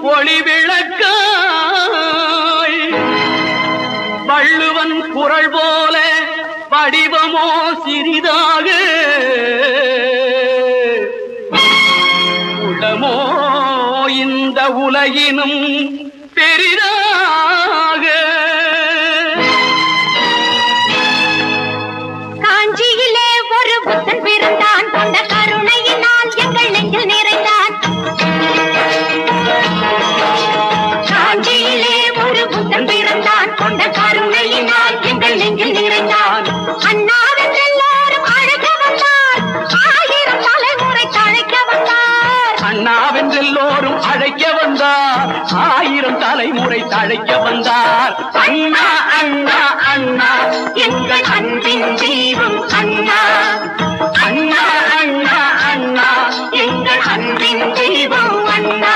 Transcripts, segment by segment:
ஒளி விளக்காய் வள்ளுவன் குரல் போல வடிவமோ சிறிதாக உளமோ இந்த உலகினும் பெரிதாக காஞ்சியிலே ஒரு புத்தன் பிறந்தான் கொண்ட கருணையினால் எங்கள் நெஞ்சில் நிறைந்தான் காஞ்சியிலே ஒரு புத்தன் பிறந்தான் கொண்ட கருணையினால் எங்கள் நெஞ்சில் நிறைந்தான் அண்ணாவென்று எல்லோரும் அழைக்க வந்தார் ஆயிரம் தலைமுறை தழைக்க வந்தார் அண்ணாவென்று எல்லோரும் அழைக்க வந்தார் ஆயிரம் தலைமுறை தழைக்க வந்தார் அண்ணா அண்ணா அண்ணா எங்கள் அன்பின் தீபம் அண்ணா அண்ணா அண்ணா அண்ணா எங்கள் அன்பின் தீபம் அண்ணா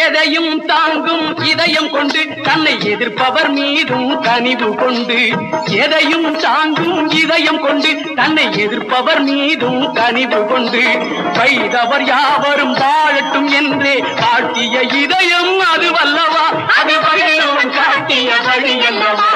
எதையும் தாங்கும் இதயம் கொண்டு தன்னை எதிர்ப்பவர் மீதும் கனிவு கொண்டு எதையும் தாங்கும் இதயம் கொண்டு தன்னை எதிர்ப்பவர் மீதும் கனிவு கொண்டு வைதவர் யாவரும் வாழட்டும் என்றே காட்டிய இதயம் அது வல்லவா அது வள்ளுவன் காட்டிய வழி அல்லவா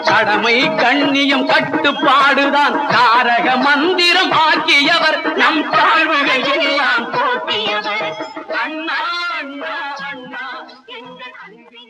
கடமை கண்ணியம் கட்டுப்பாடுதான் தாரக மந்திரம் ஆக்கியவர் நம் தாழ்வுகள் எல்லாம் போக்கியவர் அண்ணா அண்ணா அண்ணா எங்கள் அன்பின்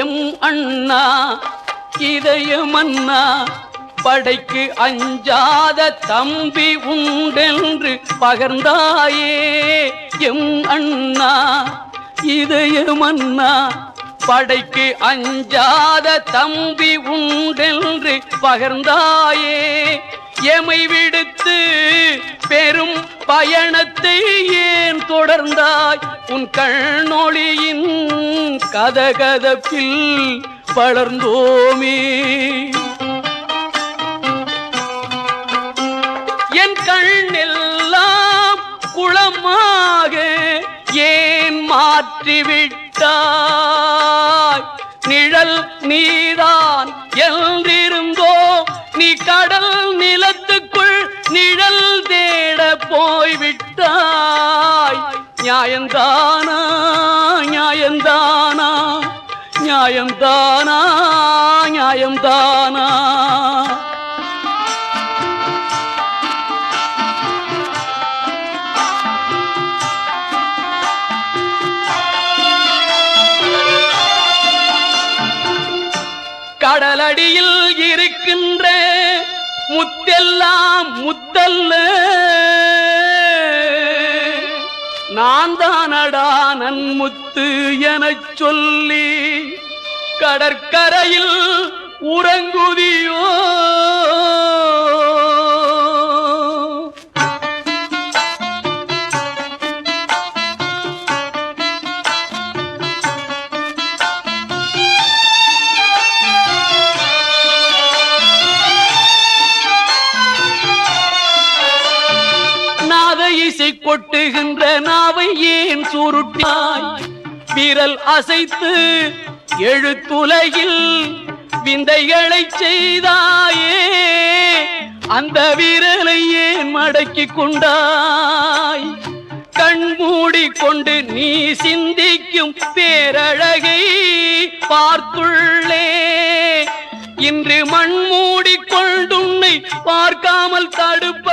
எம் அண்ணா இதயமன்னா படைக்கு அஞ்சாத தம்பி உண்டென்று பகர்ந்தாயே எம் அண்ணா இதயமன்னா படைக்கு அஞ்சாத தம்பி உண்டென்று பகர்ந்தாயே எமை விடுத்து பெரும் பயணத்தை ஏன் தொடர்ந்தாய் உன் கண்ணொளியின் கதகதப்பில் வளர்ந்தோமே என் கண்ணெல்லாம் குளமாக ஏன் மாற்றிவிட்டாய் நிழல் நீதான் என்றிருந்தோ நீ கடல் நிலத்துக்குள் நிழல் தேட போய்விட்டாய் நியாயந்தானா நியாயந்தானா நியாயந்தானா நியாயந்தானா கடலடியில் இருக்கின்ற முத்தெல்லாம் முத்தல்ல நான் தானடா நன்முத்து எனச் சொல்லி கடற்கரையில் உறங்குதியோ இசை கொட்டுகின்ற நாவை ஏன் சுருட்டாய் விரல் அசைத்து எழுத்துலகில் விந்தைகளை செய்தாயே அந்த விரலை ஏன் மடக்கிக் கொண்டாய் கண் மூடிக்கொண்டு நீ சிந்திக்கும் பேரழகை பார்த்துள்ளே இன்று மண் மூடிக்கொண்டுன்னை பார்க்காமல் தடுப்பு